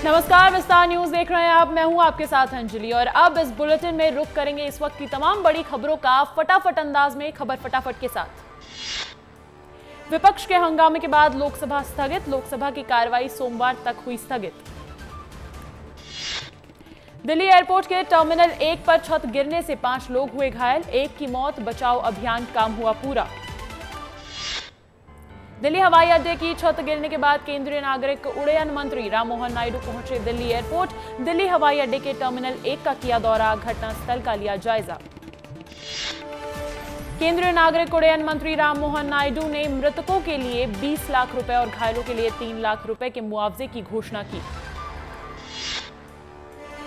नमस्कार, विस्तार न्यूज देख रहे हैं आप। मैं हूं आपके साथ अंजलि और अब इस बुलेटिन में रुक करेंगे इस वक्त की तमाम बड़ी खबरों का फटाफट अंदाज में। खबर फटाफट के साथ। विपक्ष के हंगामे के बाद लोकसभा स्थगित। लोकसभा की कार्रवाई सोमवार तक हुई स्थगित। दिल्ली एयरपोर्ट के टर्मिनल 1 पर छत गिरने से 5 लोग हुए घायल। 1 की मौत। बचाव अभियान काम हुआ पूरा। दिल्ली हवाई अड्डे की छत गिरने के बाद केंद्रीय नागरिक उड्डयन मंत्री राममोहन नायडू पहुंचे दिल्ली एयरपोर्ट। दिल्ली हवाई अड्डे के टर्मिनल 1 का किया दौरा। घटनास्थल का लिया जायजा। केंद्रीय नागरिक उड्डयन मंत्री राममोहन नायडू ने मृतकों के लिए 20 लाख रुपए और घायलों के लिए 3 लाख रुपए के मुआवजे की घोषणा की।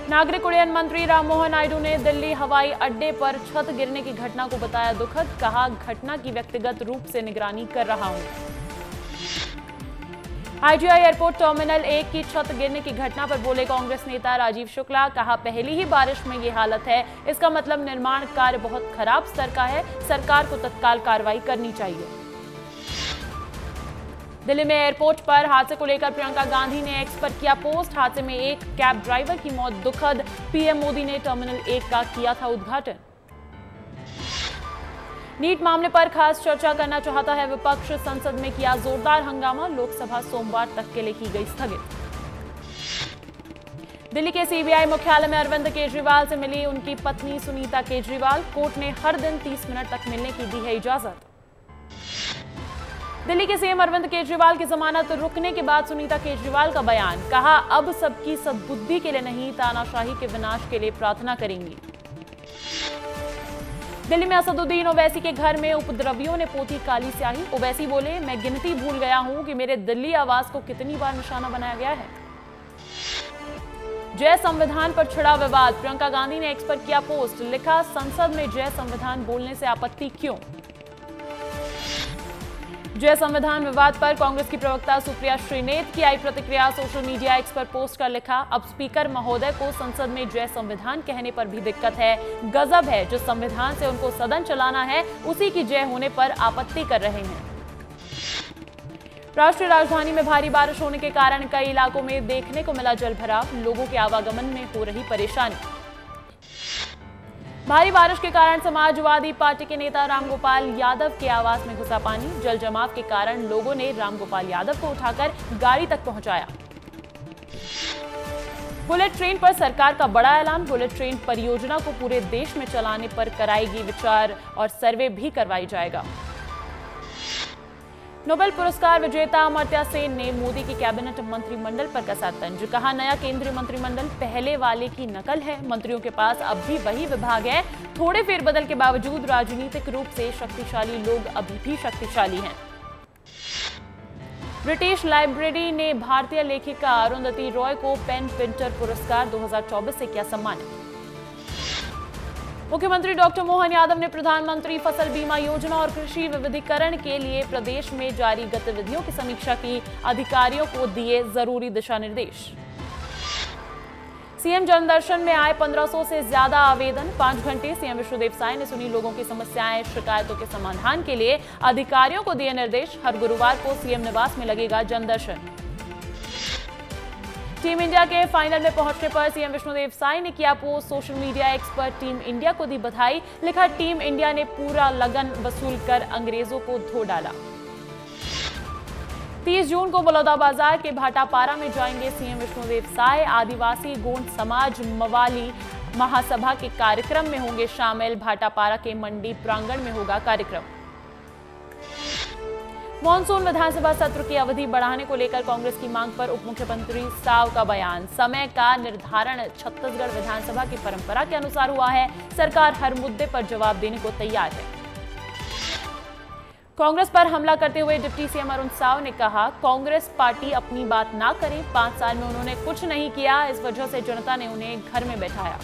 नागरिक उड्डयन मंत्री राममोहन नायडू ने दिल्ली हवाई अड्डे पर छत गिरने की घटना को बताया दुखद। कहा, घटना की व्यक्तिगत रूप से निगरानी कर रहा हूं। आईजीआई एयरपोर्ट टर्मिनल 1 की छत गिरने की घटना पर बोले कांग्रेस नेता राजीव शुक्ला। कहा, पहली ही बारिश में ये हालत है, इसका मतलब निर्माण कार्य बहुत खराब स्तर का है। सरकार को तत्काल कार्रवाई करनी चाहिए। दिल्ली में एयरपोर्ट पर हादसे को लेकर प्रियंका गांधी ने एक्स पर किया पोस्ट। हादसे में एक कैब ड्राइवर की मौत दुखद। पीएम मोदी ने टर्मिनल 1 का किया था उद्घाटन। नीट मामले पर खास चर्चा करना चाहता है विपक्ष। संसद में किया जोरदार हंगामा। लोकसभा सोमवार तक के लिए की गई स्थगित। दिल्ली के सीबीआई मुख्यालय में अरविंद केजरीवाल से मिली उनकी पत्नी सुनीता केजरीवाल। कोर्ट ने हर दिन 30 मिनट तक मिलने की दी है इजाजत। दिल्ली के सीएम अरविंद केजरीवाल की जमानत रुकने के बाद सुनीता केजरीवाल का बयान। कहा, अब सबकी सद्बुद्धि के लिए नहीं, तानाशाही के विनाश के लिए प्रार्थना करेंगी। दिल्ली में असदुद्दीन ओवैसी के घर में उपद्रवियों ने पोती काली स्याही। ओवैसी बोले, मैं गिनती भूल गया हूं कि मेरे दिल्ली आवास को कितनी बार निशाना बनाया गया है। जय संविधान पर छिड़ा विवाद। प्रियंका गांधी ने एक्स पर किया पोस्ट। लिखा, संसद में जय संविधान बोलने से आपत्ति क्यों। जय संविधान विवाद पर कांग्रेस की प्रवक्ता सुप्रिया श्रीनेत की आई प्रतिक्रिया। सोशल मीडिया एक्स पर पोस्ट कर लिखा, अब स्पीकर महोदय को संसद में जय संविधान कहने पर भी दिक्कत है। गजब है, जिस संविधान से उनको सदन चलाना है उसी की जय होने पर आपत्ति कर रहे हैं। राष्ट्रीय राजधानी में भारी बारिश होने के कारण कई इलाकों में देखने को मिला जलभराव। लोगों के आवागमन में हो रही परेशानी। भारी बारिश के कारण समाजवादी पार्टी के नेता रामगोपाल यादव के आवास में घुसा पानी। जल जमाव के कारण लोगों ने रामगोपाल यादव को उठाकर गाड़ी तक पहुंचाया। बुलेट ट्रेन पर सरकार का बड़ा ऐलान। बुलेट ट्रेन परियोजना को पूरे देश में चलाने पर कराएगी विचार और सर्वे भी करवाई जाएगा। नोबेल पुरस्कार विजेता अमर्त्य सेन ने मोदी की कैबिनेट मंत्रिमंडल पर कसा तंज। कहा, नया केंद्रीय मंत्रिमंडल पहले वाले की नकल है। मंत्रियों के पास अब भी वही विभाग है। थोड़े फेरबदल के बावजूद राजनीतिक रूप से शक्तिशाली लोग अभी भी शक्तिशाली हैं। ब्रिटिश लाइब्रेरी ने भारतीय लेखिका अरुंधति रॉय को पेन पिंटर पुरस्कार 2024 से किया सम्मानित। मुख्यमंत्री डॉक्टर मोहन यादव ने प्रधानमंत्री फसल बीमा योजना और कृषि विविधीकरण के लिए प्रदेश में जारी गतिविधियों की समीक्षा की। अधिकारियों को दिए जरूरी दिशा निर्देश। सीएम जनदर्शन में आए 1500 से ज्यादा आवेदन। 5 घंटे सीएम विष्णुदेव साय ने सुनी लोगों की समस्याएं। शिकायतों के समाधान के लिए अधिकारियों को दिए निर्देश। हर गुरुवार को सीएम निवास में लगेगा जनदर्शन। टीम इंडिया के फाइनल में पहुंचने पर सीएम विष्णुदेव साय ने किया पोस्ट। सोशल मीडिया एक्स पर टीम इंडिया को दी बधाई। लिखा, टीम इंडिया ने पूरा लगन वसूल कर अंग्रेजों को धो डाला। 30 जून को बलौदाबाजार के भाटापारा में जाएंगे सीएम विष्णुदेव साय। आदिवासी गोंड समाज मवाली महासभा के कार्यक्रम में होंगे शामिल। भाटापारा के मंडी प्रांगण में होगा कार्यक्रम। मॉनसून विधानसभा सत्र की अवधि बढ़ाने को लेकर कांग्रेस की मांग पर उप मुख्यमंत्री साव का बयान। समय का निर्धारण छत्तीसगढ़ विधानसभा की परंपरा के अनुसार हुआ है। सरकार हर मुद्दे पर जवाब देने को तैयार है। कांग्रेस पर हमला करते हुए डिप्टी सीएम अरुण साव ने कहा, कांग्रेस पार्टी अपनी बात ना करे। 5 साल में उन्होंने कुछ नहीं किया, इस वजह से जनता ने उन्हें घर में बैठाया।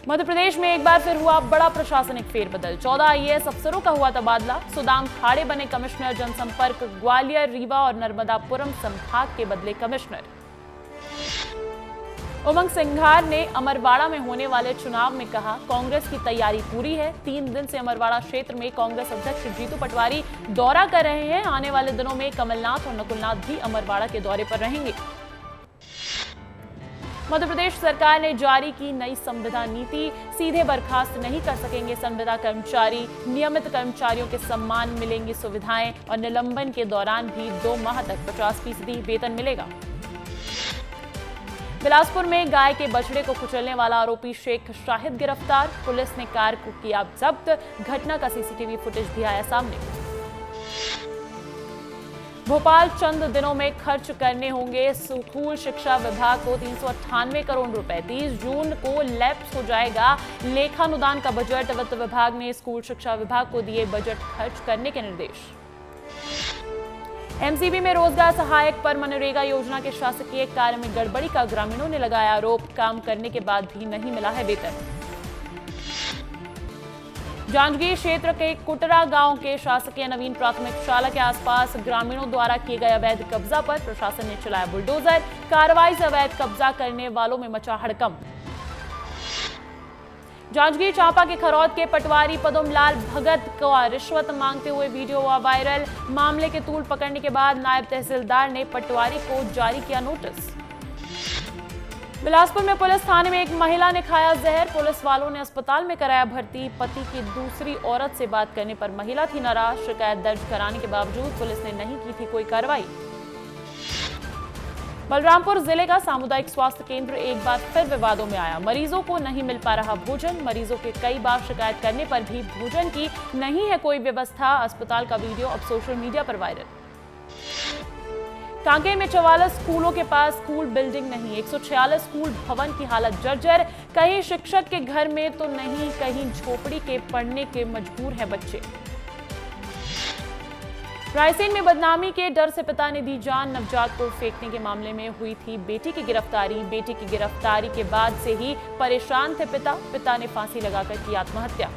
मध्य प्रदेश में एक बार फिर हुआ बड़ा प्रशासनिक फेरबदल। 14 आईएएस अफसरों का हुआ तबादला। सुदाम खाड़े बने कमिश्नर जनसंपर्क। ग्वालियर, रीवा और नर्मदापुरम संभाग के बदले कमिश्नर। उमंग सिंघार ने अमरवाड़ा में होने वाले चुनाव में कहा, कांग्रेस की तैयारी पूरी है। 3 दिन से अमरवाड़ा क्षेत्र में कांग्रेस अध्यक्ष जीतू पटवारी दौरा कर रहे हैं। आने वाले दिनों में कमलनाथ और नकुलनाथ भी अमरवाड़ा के दौरे पर रहेंगे। मध्य प्रदेश सरकार ने जारी की नई संविदा नीति, सीधे बर्खास्त नहीं कर सकेंगे संविदा कर्मचारी, नियमित कर्मचारियों के सम्मान मिलेंगी सुविधाएं और निलंबन के दौरान भी 2 माह तक 50% वेतन मिलेगा। बिलासपुर में गाय के बछड़े को कुचलने वाला आरोपी शेख शाहिद गिरफ्तार, पुलिस ने कार को किया जब्त, घटना का सीसीटीवी फुटेज भी आया सामने। भोपाल चंद दिनों में खर्च करने होंगे स्कूल शिक्षा विभाग को 398 करोड़ रुपए, 30 जून को लैप्स हो जाएगा लेखानुदान का बजट, वित्त विभाग ने स्कूल शिक्षा विभाग को दिए बजट खर्च करने के निर्देश। एमसीबी में रोजगार सहायक पर मनरेगा योजना के शासकीय कार्य में गड़बड़ी का ग्रामीणों ने लगाया आरोप, काम करने के बाद भी नहीं मिला है वेतन। जांजगीर क्षेत्र के कुटरा गांव के शासकीय नवीन प्राथमिक शाला के आसपास ग्रामीणों द्वारा किए गए अवैध कब्जा पर प्रशासन ने चलाया बुलडोजर, कार्रवाई से अवैध कब्जा करने वालों में मचा हड़कंप। जांजगीर चांपा के खरौद के पटवारी पदमलाल भगत को रिश्वत मांगते हुए वीडियो हुआ वायरल, मामले के तूल पकड़ने के बाद नायब तहसीलदार ने पटवारी को जारी किया नोटिस। बिलासपुर में पुलिस थाने में एक महिला ने खाया जहर, पुलिस वालों ने अस्पताल में कराया भर्ती, पति की दूसरी औरत से बात करने पर महिला थी नाराज, शिकायत दर्ज कराने के बावजूद पुलिस ने नहीं की थी कोई कार्रवाई। बलरामपुर जिले का सामुदायिक स्वास्थ्य केंद्र एक बार फिर विवादों में आया, मरीजों को नहीं मिल पा रहा भोजन, मरीजों के कई बार शिकायत करने पर भी भोजन की नहीं है कोई व्यवस्था, अस्पताल का वीडियो अब सोशल मीडिया पर वायरल। कांकेर में 44 स्कूलों के पास स्कूल बिल्डिंग नहीं, 146 स्कूल भवन की हालत जर्जर, कहीं शिक्षक के घर में तो नहीं, कहीं झोपड़ी के पढ़ने के मजबूर हैं बच्चे। रायसेन में बदनामी के डर से पिता ने दी जान, नवजात को फेंकने के मामले में हुई थी बेटी की गिरफ्तारी, बेटी की गिरफ्तारी के बाद से ही परेशान थे पिता ने फांसी लगाकर की आत्महत्या।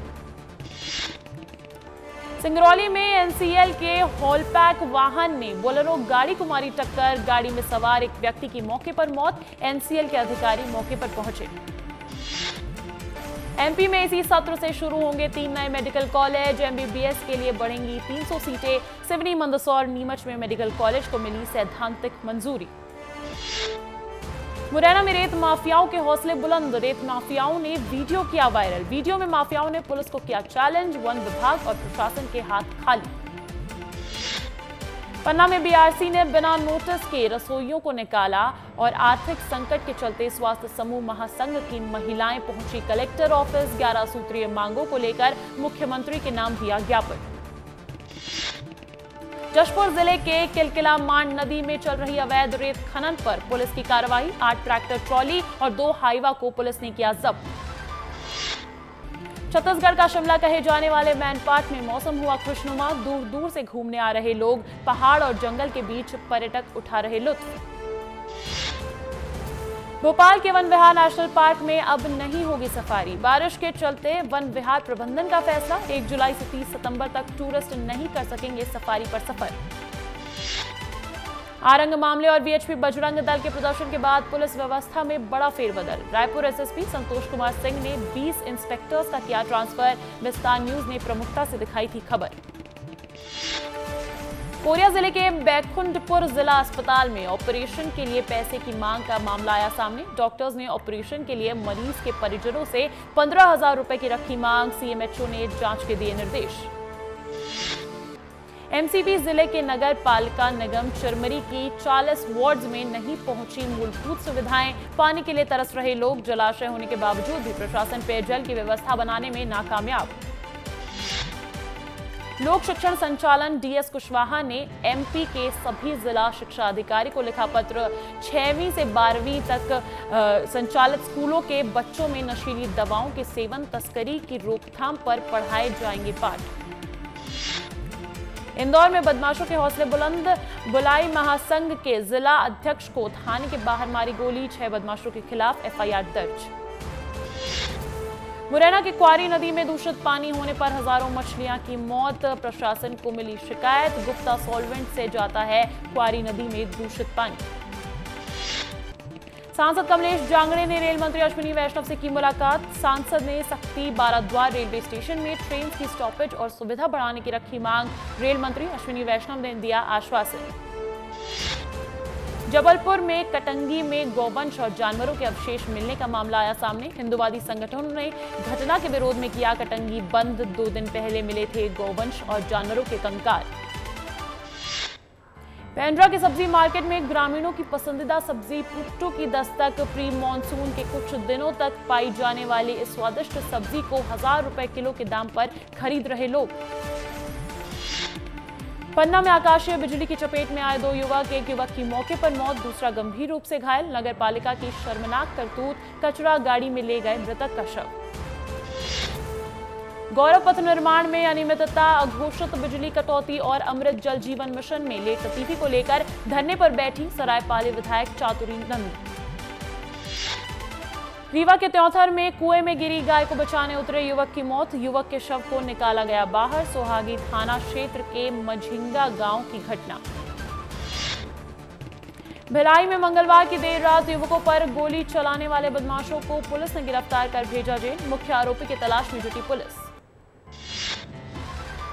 सिंगरौली में एनसीएल के हॉलपैक वाहन ने बोलेरो गाड़ी को मारी टक्कर, गाड़ी में सवार एक व्यक्ति की मौके पर मौत, एनसीएल के अधिकारी मौके पर पहुंचे। एमपी में इसी सत्र से शुरू होंगे 3 नए मेडिकल कॉलेज, एमबीबीएस के लिए बढ़ेंगी 300 सीटें, सिवनी, मंदसौर, नीमच में मेडिकल कॉलेज को मिली सैद्धांतिक मंजूरी। मुरैना में रेत माफियाओं के हौसले बुलंद, रेत माफियाओं ने वीडियो किया वायरल, वीडियो में माफियाओं ने पुलिस को किया चैलेंज, वन विभाग और प्रशासन के हाथ खाली। पन्ना में बीआरसी ने बिना नोटिस के रसोइयों को निकाला और आर्थिक संकट के चलते स्वास्थ्य समूह महासंघ की महिलाएं पहुंची कलेक्टर ऑफिस, 11 सूत्रीय मांगों को लेकर मुख्यमंत्री के नाम दिया ज्ञापन। जशपुर जिले के किलकिला मांड नदी में चल रही अवैध रेत खनन पर पुलिस की कार्रवाई, 8 ट्रैक्टर ट्रॉली और 2 हाईवा को पुलिस ने किया जब्त। छत्तीसगढ़ का शिमला कहे जाने वाले मैनपाट में मौसम हुआ खुशनुमा, दूर दूर से घूमने आ रहे लोग, पहाड़ और जंगल के बीच पर्यटक उठा रहे लुत्फ। भोपाल के वन विहार नेशनल पार्क में अब नहीं होगी सफारी, बारिश के चलते वन विहार प्रबंधन का फैसला, 1 जुलाई से 30 सितंबर तक टूरिस्ट नहीं कर सकेंगे सफारी पर सफर। आरंग मामले और वीएचपी बजरंग दल के प्रदर्शन के बाद पुलिस व्यवस्था में बड़ा फेरबदल, रायपुर एसएसपी संतोष कुमार सिंह ने 20 इंस्पेक्टर्स का किया ट्रांसफर, विस्तार न्यूज ने प्रमुखता से दिखाई थी खबर। कोरिया जिले के बैकुंठपुर जिला अस्पताल में ऑपरेशन के लिए पैसे की मांग का मामला आया सामने, डॉक्टर्स ने ऑपरेशन के लिए मरीज के परिजनों से 15,000 रुपए की रखी मांग, सीएमएचओ ने जांच के दिए निर्देश। एमसीबी जिले के नगर पालिका निगम चिरमरी की 40 वार्ड्स में नहीं पहुंची मूलभूत सुविधाएं, पानी के लिए तरस रहे लोग, जलाशय होने के बावजूद भी प्रशासन पेयजल की व्यवस्था बनाने में नाकामयाब। लोक शिक्षण संचालन डीएस कुशवाहा ने एमपी के सभी जिला शिक्षा अधिकारी को लिखा पत्र, 6वीं से 12वीं तक संचालित स्कूलों के बच्चों में नशीली दवाओं के सेवन, तस्करी की रोकथाम पर पढ़ाए जाएंगे पाठ। इंदौर में बदमाशों के हौसले बुलंद, बुलाई महासंघ के जिला अध्यक्ष को थाने के बाहर मारी गोली, 6 बदमाशों के खिलाफ एफआईआर दर्ज। मुरैना की क्वारी नदी में दूषित पानी होने पर हजारों मछलियां की मौत, प्रशासन को मिली शिकायत, गुप्ता सॉल्वेंट से जाता है क्वारी नदी में दूषित पानी। सांसद कमलेश जांगड़े ने रेल मंत्री अश्विनी वैष्णव से की मुलाकात, सांसद ने सक्ती बाराद्वार रेलवे स्टेशन में ट्रेन की स्टॉपेज और सुविधा बढ़ाने की रखी मांग, रेल मंत्री अश्विनी वैष्णव ने दिया आश्वासन। जबलपुर में कटंगी में गौवंश और जानवरों के अवशेष मिलने का मामला आया सामने। हिंदुवादी संगठनों ने घटना के विरोध में किया कटंगी बंद। 2 दिन पहले मिले थे गौवंश और जानवरों के कंकाल। पेंड्रा के सब्जी मार्केट में ग्रामीणों की पसंदीदा सब्जी पुट्टू की दस्तक। प्री मॉनसून के कुछ दिनों तक पाई जाने वाली इस स्वादिष्ट सब्जी को 1000 रुपए किलो के दाम पर खरीद रहे लोग। पन्ना में आकाशीय बिजली की चपेट में आए 2 युवक। एक युवक की मौके पर मौत, दूसरा गंभीर रूप से घायल। नगर पालिका की शर्मनाक करतूत, कचरा गाड़ी में ले गए मृतक का शव। गौरव पथ निर्माण में अनियमितता, अघोषित बिजली कटौती और अमृत जल जीवन मिशन में लेट लतीफी को लेकर धरने पर बैठी सरायपाली विधायक चातुरी नंद। रीवा के त्योंथर में कुएं में गिरी गाय को बचाने उतरे युवक की मौत। युवक के शव को निकाला गया बाहर। सोहागी थाना क्षेत्र के मझिंगा गांव की घटना। भिलाई में मंगलवार की देर रात युवकों पर गोली चलाने वाले बदमाशों को पुलिस ने गिरफ्तार कर भेजा जेल। मुख्य आरोपी की तलाश में जुटी पुलिस।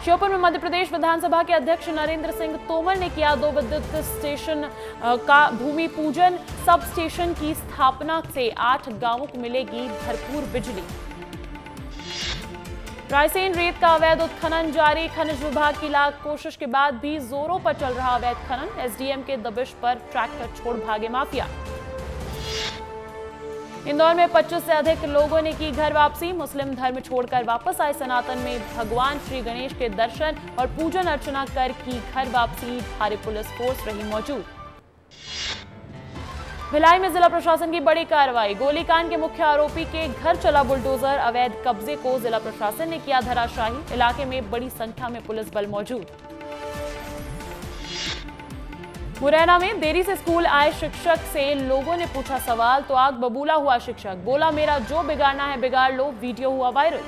श्योपुर में मध्य प्रदेश विधानसभा के अध्यक्ष नरेंद्र सिंह तोमर ने किया 2 विद्युत स्टेशन का भूमि पूजन। सब स्टेशन की स्थापना से 8 गांवों को मिलेगी भरपूर बिजली। रायसेन रेत का अवैध उत्खनन जारी। खनिज विभाग की लाख कोशिश के बाद भी जोरों पर चल रहा अवैध खनन। एसडीएम के दबिश पर ट्रैक्टर छोड़ भागे माफिया। इंदौर में 25 से अधिक लोगों ने की घर वापसी। मुस्लिम धर्म छोड़कर वापस आए सनातन में भगवान श्री गणेश के दर्शन और पूजन अर्चना कर की घर वापसी। भारी पुलिस फोर्स रही मौजूद। भिलाई में जिला प्रशासन की बड़ी कार्रवाई। गोलीकांड के मुख्य आरोपी के घर चला बुलडोजर। अवैध कब्जे को जिला प्रशासन ने किया धराशायी। इलाके में बड़ी संख्या में पुलिस बल मौजूद। मुरैना में देरी से स्कूल आए शिक्षक से लोगों ने पूछा सवाल तो आग बबूला हुआ शिक्षक। बोला मेरा जो बिगाड़ना है बिगाड़ लो। वीडियो हुआ वायरल।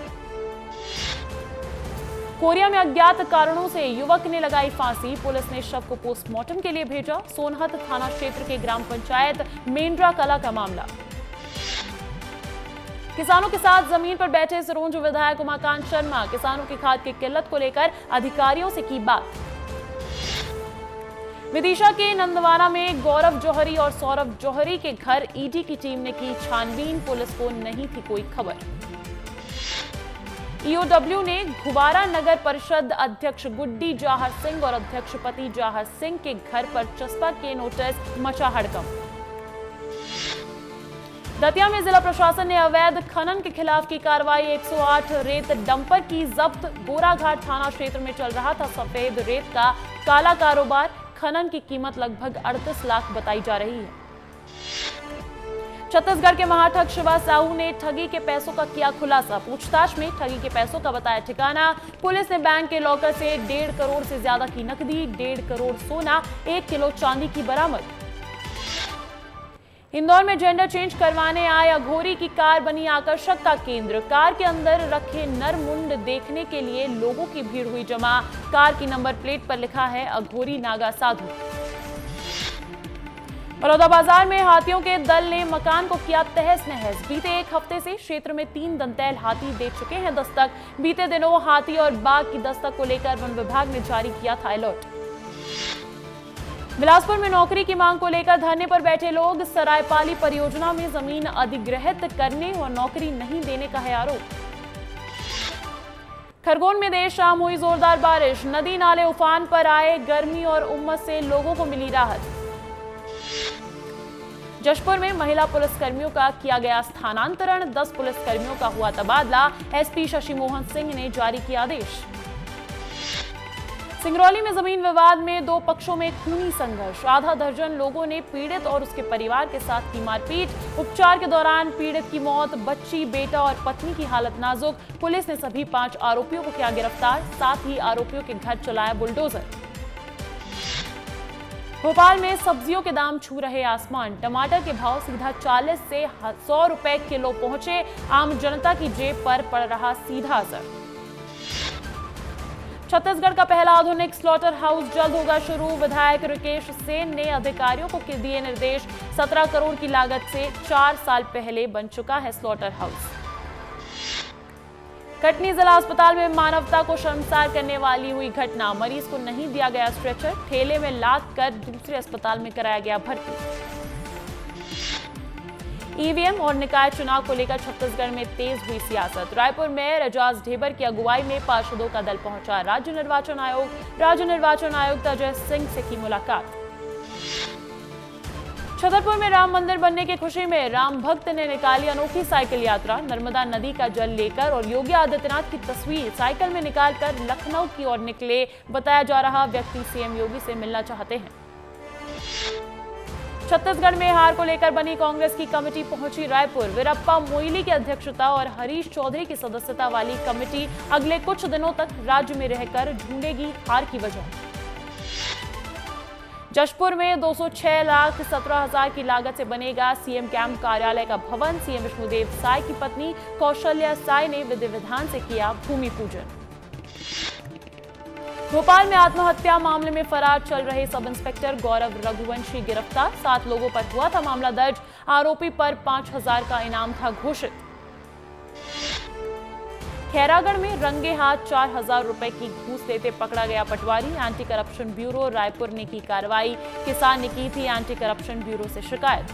कोरिया में अज्ञात कारणों से युवक ने लगाई फांसी। पुलिस ने शव को पोस्टमार्टम के लिए भेजा। सोनहत थाना क्षेत्र के ग्राम पंचायत मेंड्रा कला का मामला। किसानों के साथ जमीन पर बैठे सिरोंज विधायक उमाकांत शर्मा। किसानों की खाद की किल्लत को लेकर अधिकारियों से की बात। विदिशा के नंदवाना में गौरव जौहरी और सौरभ जौहरी के घर ईडी की टीम ने की छानबीन। पुलिस को नहीं थी कोई खबर। ईओडब्ल्यू ने घुबारा नगर परिषद अध्यक्ष गुड्डी जाहर सिंह और अध्यक्ष पति जाहर सिंह के घर पर चस्पा के नोटिस। मचा हड़कंप। दतिया में जिला प्रशासन ने अवैध खनन के खिलाफ की कार्रवाई। 108 रेत डंपर की जब्त। गोराघाट थाना क्षेत्र में चल रहा था सफेद रेत का काला कारोबार। खनन की कीमत लगभग 38 लाख बताई जा रही है। छत्तीसगढ़ के महाठग शिवा साहू ने ठगी के पैसों का किया खुलासा। पूछताछ में ठगी के पैसों का बताया ठिकाना। पुलिस ने बैंक के लॉकर से 1.5 करोड़ से ज्यादा की नकदी, 1.5 करोड़ सोना, 1 किलो चांदी की बरामद। इंदौर में जेंडर चेंज करवाने आए अघोरी की कार बनी आकर्षक का केंद्र। कार के अंदर रखे नर मुंड देखने के लिए लोगों की भीड़ हुई जमा। कार की नंबर प्लेट पर लिखा है अघोरी नागा साधु। बलौदाबाजार में हाथियों के दल ने मकान को किया तहस नहस। बीते 1 हफ्ते से क्षेत्र में 3 दंतैल हाथी दे चुके हैं दस्तक। बीते दिनों हाथी और बाघ की दस्तक को लेकर वन विभाग ने जारी किया था अलर्ट। बिलासपुर में नौकरी की मांग को लेकर धरने पर बैठे लोग। सरायपाली परियोजना में जमीन अधिग्रहित करने और नौकरी नहीं देने का है आरोप। खरगोन में देर शाम हुई जोरदार बारिश। नदी नाले उफान पर आए। गर्मी और उमस से लोगों को मिली राहत। जशपुर में महिला पुलिसकर्मियों का किया गया स्थानांतरण। 10 पुलिसकर्मियों का हुआ तबादला। एसपी शशि मोहन सिंह ने जारी किया आदेश। सिंगरौली में जमीन विवाद में 2 पक्षों में खूनी संघर्ष। आधा दर्जन लोगों ने पीड़ित और उसके परिवार के साथ की मारपीट। उपचार के दौरान पीड़ित की मौत। बच्ची, बेटा और पत्नी की हालत नाजुक। पुलिस ने सभी 5 आरोपियों को किया गिरफ्तार। साथ ही आरोपियों के घर चलाया बुलडोजर। भोपाल में सब्जियों के दाम छू रहे आसमान। टमाटर के भाव सीधा 40 से 100 रुपए किलो पहुंचे। आम जनता की जेब पर पड़ रहा सीधा असर। छत्तीसगढ़ का पहला आधुनिक स्लॉटर हाउस जल्द होगा शुरू। विधायक रिकेश सेन ने अधिकारियों को दिए निर्देश। 17 करोड़ की लागत से 4 साल पहले बन चुका है स्लॉटर हाउस। कटनी जिला अस्पताल में मानवता को शर्मसार करने वाली हुई घटना। मरीज को नहीं दिया गया स्ट्रेचर, ठेले में लाद कर दूसरे अस्पताल में कराया गया भर्ती। ईवीएम और निकाय चुनाव को लेकर छत्तीसगढ़ में तेज हुई सियासत। रायपुर में एजाज ढेबर की अगुवाई में पार्षदों का दल पहुंचा। राज्य निर्वाचन आयुक्त अजय सिंह से की मुलाकात। छतरपुर में राम मंदिर बनने की खुशी में राम भक्त ने निकाली अनोखी साइकिल यात्रा। नर्मदा नदी का जल लेकर और योगी आदित्यनाथ की तस्वीर साइकिल में निकालकर लखनऊ की ओर निकले। बताया जा रहा व्यक्ति सीएम योगी से मिलना चाहते हैं। छत्तीसगढ़ में हार को लेकर बनी कांग्रेस की कमेटी पहुंची रायपुर। वीरप्पा मोइली की अध्यक्षता और हरीश चौधरी की सदस्यता वाली कमेटी अगले कुछ दिनों तक राज्य में रहकर ढूंढेगी हार की वजह। जशपुर में 206,17,000 की लागत से बनेगा सीएम कैंप कार्यालय का भवन। सीएम विष्णुदेव साय की पत्नी कौशल्या साय ने विधि विधान से किया भूमि पूजन। भोपाल में आत्महत्या मामले में फरार चल रहे सब इंस्पेक्टर गौरव रघुवंशी गिरफ्तार। 7 लोगों पर हुआ था मामला दर्ज। आरोपी पर 5,000 का इनाम था घोषित। खैरागढ़ में रंगे हाथ 4,000 रुपए की घूस लेते पकड़ा गया पटवारी। एंटी करप्शन ब्यूरो रायपुर ने की कार्रवाई। किसान ने की थी एंटी करप्शन ब्यूरो से शिकायत।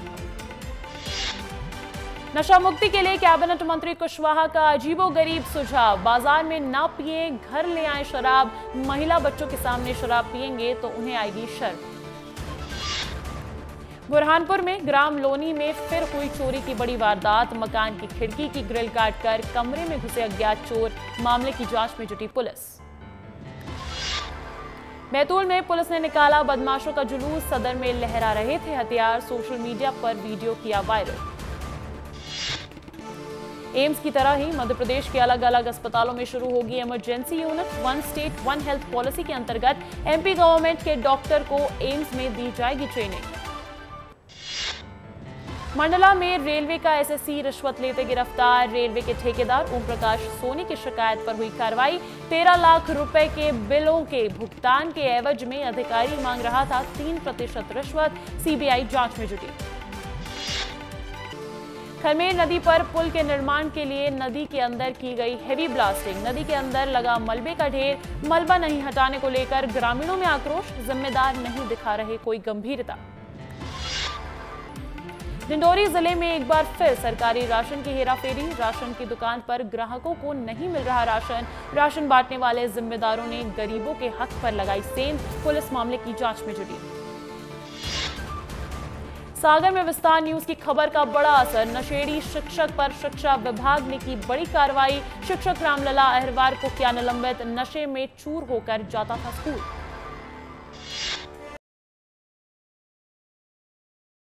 नशा मुक्ति के लिए कैबिनेट मंत्री कुशवाहा का अजीबोगरीब सुझाव। बाजार में ना पिए, घर ले आए शराब। महिला बच्चों के सामने शराब पिएंगे तो उन्हें आएगी शर्म। बुरहानपुर में ग्राम लोनी में फिर हुई चोरी की बड़ी वारदात। मकान की खिड़की की ग्रिल काटकर कमरे में घुसे अज्ञात चोर। मामले की जांच में जुटी पुलिस। बैतूल में पुलिस ने निकाला बदमाशों का जुलूस। सदर में लहरा रहे थे हथियार। सोशल मीडिया पर वीडियो किया वायरल। एम्स की तरह ही मध्य प्रदेश के अलग अलग अस्पतालों में शुरू होगी emergency unit. 1 state 1 health policy के अंतर्गत एमपी गवर्नमेंट के डॉक्टर को एम्स में दी जाएगी ट्रेनिंग। मंडला में रेलवे का एसएससी रिश्वत लेते गिरफ्तार। रेलवे के ठेकेदार ओम प्रकाश सोनी की शिकायत पर हुई कार्रवाई। 13 लाख रुपए के बिलों के भुगतान के एवज में अधिकारी मांग रहा था 3% रिश्वत। सीबीआई जांच में जुटी। खरमेर नदी पर पुल के निर्माण के लिए नदी के अंदर की गई हेवी ब्लास्टिंग। नदी के अंदर लगा मलबे का ढेर। मलबा नहीं हटाने को लेकर ग्रामीणों में आक्रोश। जिम्मेदार नहीं दिखा रहे कोई गंभीरता। डिंडोरी जिले में एक बार फिर सरकारी राशन की हेराफेरी। राशन की दुकान पर ग्राहकों को नहीं मिल रहा राशन। राशन बांटने वाले जिम्मेदारों ने गरीबों के हक पर लगाई सेंध। पुलिस मामले की जांच में जुटी। सागर में विस्तार न्यूज की खबर का बड़ा असर। नशेड़ी शिक्षक पर शिक्षा विभाग ने की बड़ी कार्रवाई। शिक्षक रामलला अहिरवार को किया निलंबित। नशे में चूर होकर जाता था स्कूल।